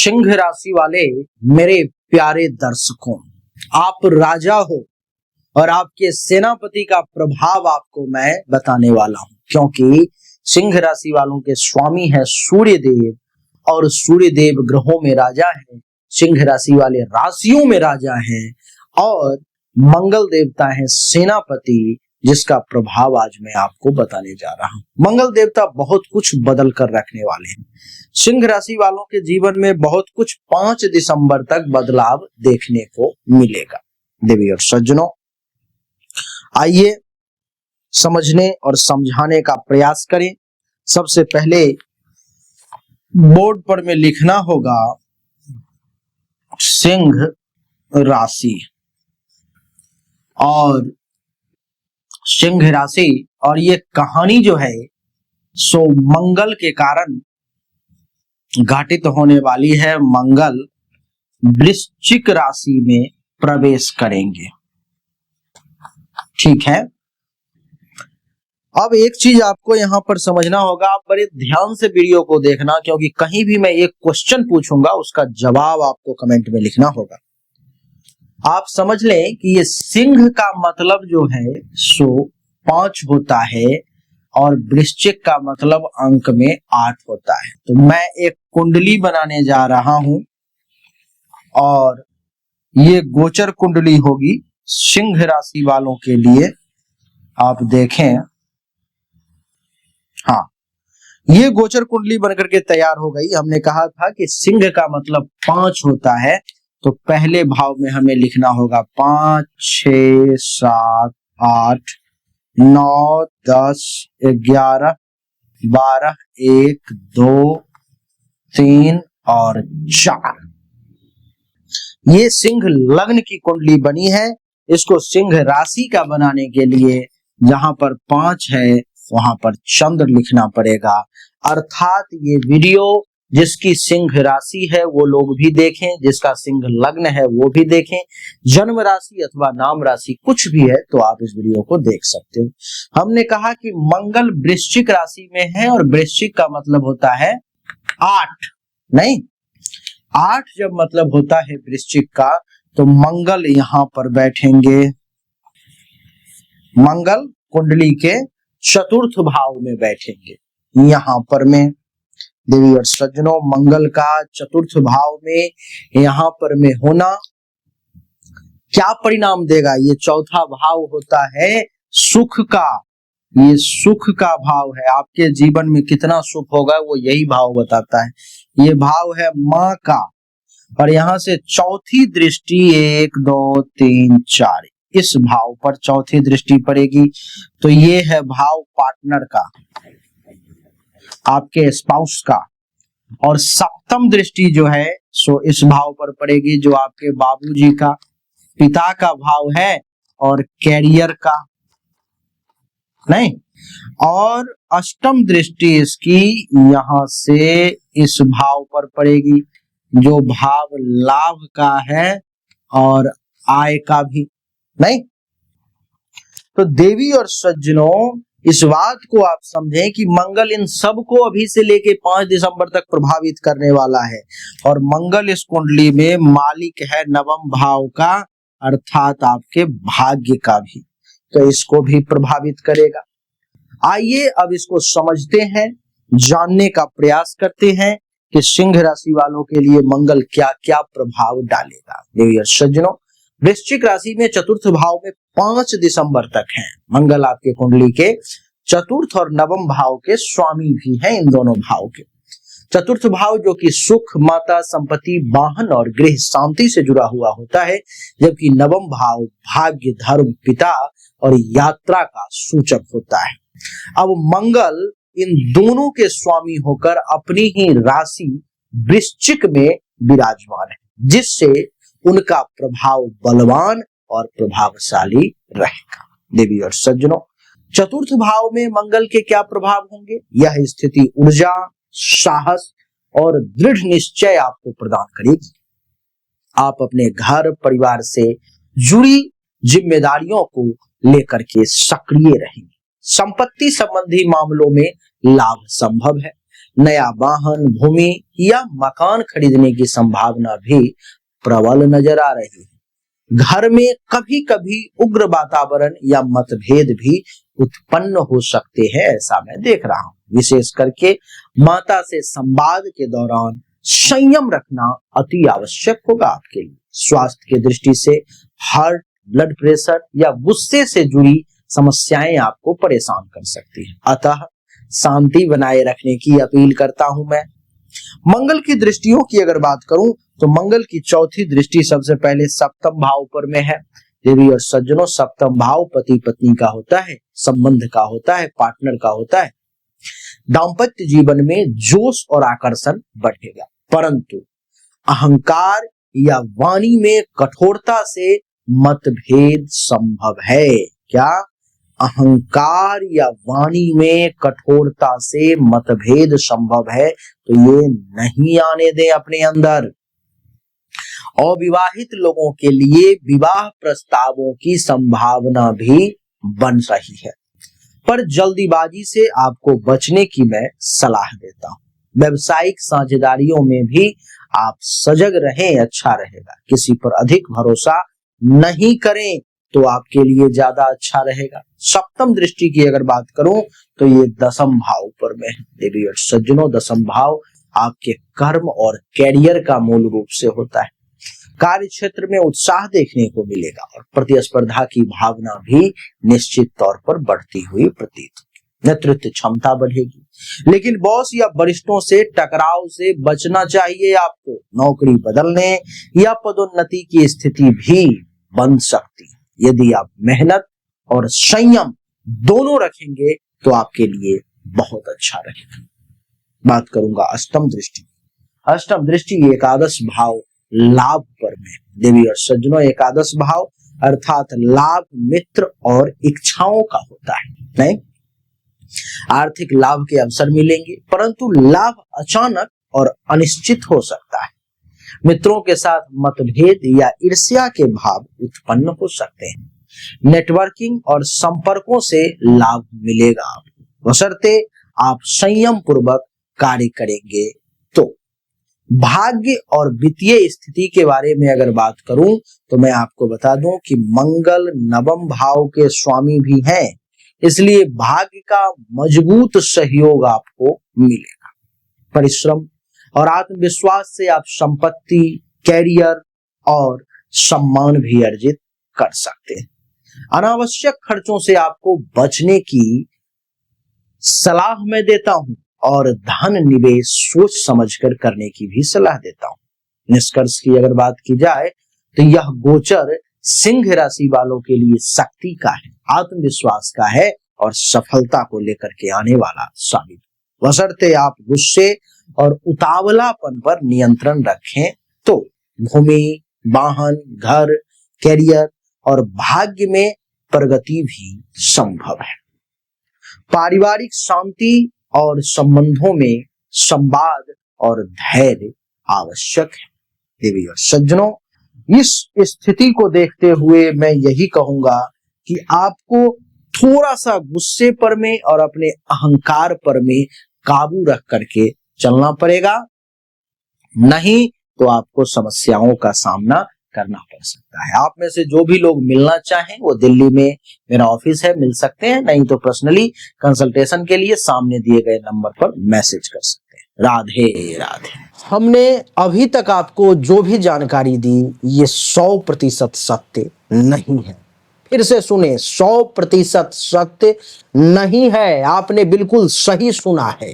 सिंह राशि वाले मेरे प्यारे दर्शकों, आप राजा हो और आपके सेनापति का प्रभाव आपको मैं बताने वाला हूं, क्योंकि सिंह राशि वालों के स्वामी है सूर्य देव और सूर्य देव ग्रहों में राजा है, सिंह राशि वाले राशियों में राजा हैं और मंगल देवता है सेनापति, जिसका प्रभाव आज मैं आपको बताने जा रहा हूं। मंगल देवता बहुत कुछ बदल कर रखने वाले हैं। सिंह राशि वालों के जीवन में बहुत कुछ 5 दिसंबर तक बदलाव देखने को मिलेगा। देवी और सज्जनों, आइए समझने और समझाने का प्रयास करें। सबसे पहले बोर्ड पर में लिखना होगा सिंह राशि और सिंह राशि, और ये कहानी जो है सो मंगल के कारण घटित होने वाली है। मंगल वृश्चिक राशि में प्रवेश करेंगे, ठीक है। अब एक चीज आपको यहां पर समझना होगा, आप बड़े ध्यान से वीडियो को देखना, क्योंकि कहीं भी मैं एक क्वेश्चन पूछूंगा उसका जवाब आपको कमेंट में लिखना होगा। आप समझ लें कि ये सिंह का मतलब जो है सो 5 होता है और वृश्चिक का मतलब अंक में 8 होता है। तो मैं एक कुंडली बनाने जा रहा हूं और ये गोचर कुंडली होगी सिंह राशि वालों के लिए। आप देखें, हाँ, ये गोचर कुंडली बनकर के तैयार हो गई। हमने कहा था कि सिंह का मतलब 5 होता है, तो पहले भाव में हमें लिखना होगा 5, 6, 7, 8, 9, 10, 11, 12, 1, 2, 3 और 4। ये सिंह लग्न की कुंडली बनी है। इसको सिंह राशि का बनाने के लिए जहां पर 5 है वहां पर चंद्र लिखना पड़ेगा। अर्थात ये वीडियो जिसकी सिंह राशि है वो लोग भी देखें, जिसका सिंह लग्न है वो भी देखें, जन्म राशि अथवा नाम राशि कुछ भी है तो आप इस वीडियो को देख सकते हो। हमने कहा कि मंगल वृश्चिक राशि में है और वृश्चिक का मतलब होता है 8, नहीं 8 जब मतलब होता है वृश्चिक का, तो मंगल यहां पर बैठेंगे। मंगल कुंडली के चतुर्थ भाव में बैठेंगे यहां पर में। देवी और सज्जनों, मंगल का चतुर्थ भाव में यहां पर में होना क्या परिणाम देगा? ये चौथा भाव होता है सुख का। ये सुख का भाव है। आपके जीवन में कितना सुख होगा वो यही भाव बताता है। ये भाव है माँ का, और यहां से चौथी दृष्टि 1, 2, 3, 4 इस भाव पर चौथी दृष्टि पड़ेगी। तो ये है भाव पार्टनर का, आपके स्पाउस का। और सप्तम दृष्टि जो है सो इस भाव पर पड़ेगी जो आपके बाबूजी का, पिता का भाव है और कैरियर का, नहीं। और अष्टम दृष्टि इसकी यहां से इस भाव पर पड़ेगी जो भाव लाभ का है और आय का भी, नहीं। तो देवी और सज्जनों, इस बात को आप समझें कि मंगल इन सब को अभी से लेके 5 दिसंबर तक प्रभावित करने वाला है, और मंगल इस कुंडली में मालिक है नवम भाव का, अर्थात आपके भाग्य का भी, तो इसको भी प्रभावित करेगा। आइए अब इसको समझते हैं, जानने का प्रयास करते हैं कि सिंह राशि वालों के लिए मंगल क्या क्या प्रभाव डालेगा। देवी और सज्जनों, वृश्चिक राशि में चतुर्थ भाव में 5 दिसंबर तक हैं। मंगल आपके कुंडली के चतुर्थ और नवम भाव के स्वामी भी हैं, इन दोनों भाव के। चतुर्थ भाव जो कि सुख, माता, संपत्ति, वाहन और गृह शांति से जुड़ा हुआ होता है, जबकि नवम भाव भाग्य, धर्म, पिता और यात्रा का सूचक होता है। अब मंगल इन दोनों के स्वामी होकर अपनी ही राशि वृश्चिक में विराजमान है, जिससे उनका प्रभाव बलवान और प्रभावशाली रहेगा। देवी और सज्जनों, चतुर्थ भाव में मंगल के क्या प्रभाव होंगे? यह स्थिति ऊर्जा, साहस और दृढ़ निश्चय आपको प्रदान करेगी। आप अपने घर परिवार से जुड़ी जिम्मेदारियों को लेकर के सक्रिय रहेंगे। संपत्ति संबंधी मामलों में लाभ संभव है। नया वाहन, भूमि या मकान खरीदने की संभावना भी प्रबल नजर आ रही है। घर में कभी कभी उग्र वातावरण या मतभेद भी उत्पन्न हो सकते हैं, ऐसा मैं देख रहा हूं। विशेष करके माता से संवाद के दौरान संयम रखना अति आवश्यक होगा आपके लिए। स्वास्थ्य की दृष्टि से हार्ट, ब्लड प्रेशर या गुस्से से जुड़ी समस्याएं आपको परेशान कर सकती हैं, अतः शांति बनाए रखने की अपील करता हूं मैं। मंगल की दृष्टियों की अगर बात करूं तो मंगल की चौथी दृष्टि सबसे पहले सप्तम भाव पर में है। देवी और सज्जनों, सप्तम भाव पति पत्नी का होता है, संबंध का होता है, पार्टनर का होता है। दाम्पत्य जीवन में जोश और आकर्षण बढ़ेगा, परंतु अहंकार या वाणी में कठोरता से मतभेद संभव है। क्या? अहंकार या वाणी में कठोरता से मतभेद संभव है, तो ये नहीं आने दें अपने अंदर। अविवाहित लोगों के लिए विवाह प्रस्तावों की संभावना भी बन रही है, पर जल्दीबाजी से आपको बचने की मैं सलाह देता हूं। व्यावसायिक साझेदारियों में भी आप सजग रहें, अच्छा रहेगा। किसी पर अधिक भरोसा नहीं करें तो आपके लिए ज्यादा अच्छा रहेगा। सप्तम दृष्टि की अगर बात करूं तो ये दसम भाव पर में है। देवी और सज्जनों, दसम भाव आपके कर्म और कैरियर का मूल रूप से होता है। कार्य क्षेत्र में उत्साह देखने को मिलेगा और प्रतिस्पर्धा की भावना भी निश्चित तौर पर बढ़ती हुई प्रतीत होगी। नेतृत्व क्षमता बढ़ेगी, लेकिन बॉस या वरिष्ठों से टकराव से बचना चाहिए आपको। नौकरी बदलने या पदोन्नति की स्थिति भी बन सकती है। यदि आप मेहनत और संयम दोनों रखेंगे तो आपके लिए बहुत अच्छा रहेगा। बात करूंगा अष्टम दृष्टि। अष्टम दृष्टि एकादश भाव लाभ पर में। देवी और सज्जनों, एकादश भाव अर्थात लाभ मित्र और इच्छाओं का होता है। नहीं, आर्थिक लाभ के अवसर मिलेंगे, परंतु लाभ अचानक और अनिश्चित हो सकता है। मित्रों के साथ मतभेद या ईर्ष्या के भाव उत्पन्न हो सकते हैं। नेटवर्किंग और संपर्कों से लाभ मिलेगा आपको, बशर्ते आप संयम पूर्वक कार्य करेंगे तो। भाग्य और वित्तीय स्थिति के बारे में अगर बात करूं तो मैं आपको बता दूं कि मंगल नवम भाव के स्वामी भी हैं, इसलिए भाग्य का मजबूत सहयोग आपको मिलेगा। परिश्रम और आत्मविश्वास से आप संपत्ति, कैरियर और सम्मान भी अर्जित कर सकते हैं। अनावश्यक खर्चों से आपको बचने की सलाह मैं देता हूं और धन निवेश सोच समझकर करने की भी सलाह देता हूं। निष्कर्ष की अगर बात की जाए तो यह गोचर सिंह राशि वालों के लिए शक्ति का है, आत्मविश्वास का है और सफलता को लेकर के आने वाला साबित, बशर्ते आप गुस्से और उतावलापन पर नियंत्रण रखें तो भूमि, वाहन, घर, कैरियर और भाग्य में प्रगति भी संभव है। पारिवारिक शांति और संबंधों में संवाद और धैर्य आवश्यक है। देवी और सज्जनों, इस स्थिति को देखते हुए मैं यही कहूंगा कि आपको थोड़ा सा गुस्से पर में और अपने अहंकार पर में काबू रख करके चलना पड़ेगा, नहीं तो आपको समस्याओं का सामना करना पड़ सकता है। आप में से जो भी लोग मिलना चाहें वो दिल्ली में मेरा ऑफिस है, मिल सकते हैं, नहीं तो पर्सनली कंसल्टेशन के लिए सामने दिए गए नंबर पर मैसेज कर सकते हैं। राधे राधे। हमने अभी तक आपको जो भी जानकारी दी ये 100% सत्य नहीं है। फिर से सुने, 100% सत्य नहीं है। आपने बिल्कुल सही सुना है।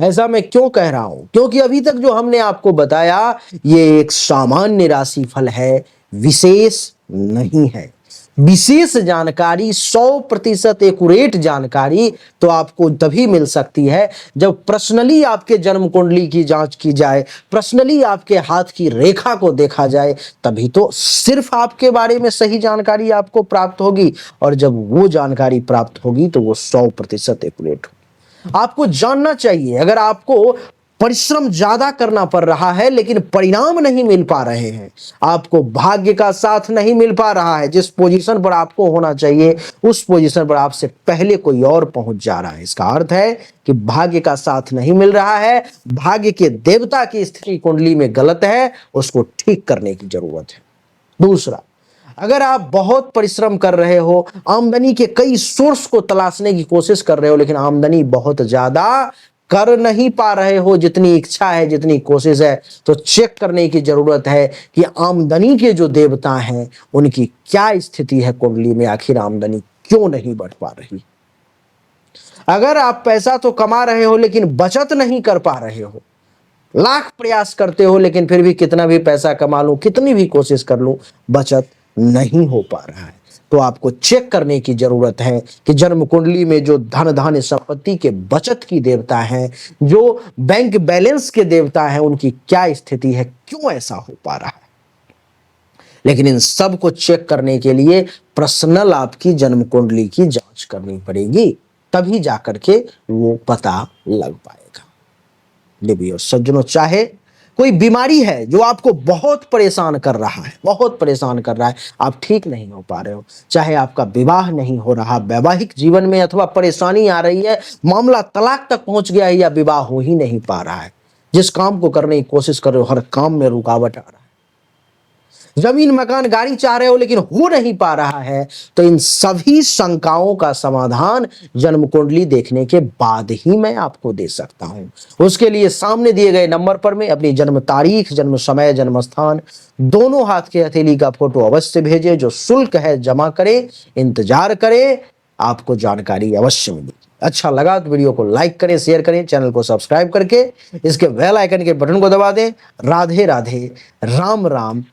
ऐसा मैं क्यों कह रहा हूं? क्योंकि अभी तक जो हमने आपको बताया ये एक सामान्य राशि फल है, विशेष नहीं है। विशेष जानकारी, 100% एक्यूरेट जानकारी तो आपको तभी मिल सकती है जब पर्सनली आपके जन्म कुंडली की जांच की जाए, पर्सनली आपके हाथ की रेखा को देखा जाए, तभी तो सिर्फ आपके बारे में सही जानकारी आपको प्राप्त होगी। और जब वो जानकारी प्राप्त होगी तो वो 100% एक्यूरेट होगी। आपको जानना चाहिए, अगर आपको परिश्रम ज्यादा करना पड़ रहा है लेकिन परिणाम नहीं मिल पा रहे हैं, आपको भाग्य का साथ नहीं मिल पा रहा है, जिस पोजीशन पर आपको होना चाहिए उस पोजीशन पर आपसे पहले कोई और पहुंच जा रहा है। इसका अर्थ है कि भाग्य का साथ नहीं मिल रहा है, भाग्य के देवता की स्थिति कुंडली में गलत है, उसको ठीक करने की जरूरत है। दूसरा, अगर आप बहुत परिश्रम कर रहे हो, आमदनी के कई सोर्स को तलाशने की कोशिश कर रहे हो, लेकिन आमदनी बहुत ज्यादा कर नहीं पा रहे हो जितनी इच्छा है, जितनी कोशिश है, तो चेक करने की जरूरत है कि आमदनी के जो देवता हैं उनकी क्या स्थिति है कुंडली में, आखिर आमदनी क्यों नहीं बढ़ पा रही। अगर आप पैसा तो कमा रहे हो लेकिन बचत नहीं कर पा रहे हो, लाख प्रयास करते हो लेकिन फिर भी कितना भी पैसा कमा लूं, कितनी भी कोशिश कर लूं, बचत नहीं हो पा रहा है, तो आपको चेक करने की जरूरत है कि जन्म कुंडली में जो धन धान्य संपत्ति के बचत की देवता हैं, जो बैंक बैलेंस के देवता हैं, उनकी क्या स्थिति है, क्यों ऐसा हो पा रहा है। लेकिन इन सब को चेक करने के लिए पर्सनल आपकी जन्म कुंडली की जांच करनी पड़ेगी, तभी जाकर के वो पता लग पाएगा। देवी और सज्जनों, चाहे कोई बीमारी है जो आपको बहुत परेशान कर रहा है, बहुत परेशान कर रहा है, आप ठीक नहीं हो पा रहे हो, चाहे आपका विवाह नहीं हो रहा, वैवाहिक जीवन में अथवा परेशानी आ रही है, मामला तलाक तक पहुंच गया है या विवाह हो ही नहीं पा रहा है, जिस काम को करने की कोशिश कर रहे हो हर काम में रुकावट आ रहा है, जमीन मकान गाड़ी चाह रहे हो लेकिन हो नहीं पा रहा है, तो इन सभी शंकाओं का समाधान जन्म कुंडली देखने के बाद ही मैं आपको दे सकता हूं। उसके लिए सामने दिए गए नंबर पर में अपनी जन्म तारीख, जन्म समय, जन्म स्थान दोनों हाथ के हथेली का फोटो अवश्य भेजें। जो शुल्क है जमा करें, इंतजार करें, आपको जानकारी अवश्य मिलेगी। अच्छा लगा तो वीडियो को लाइक करें, शेयर करें, चैनल को सब्सक्राइब करके इसके बेल आइकन के बटन को दबा दें। राधे राधे, राम राम।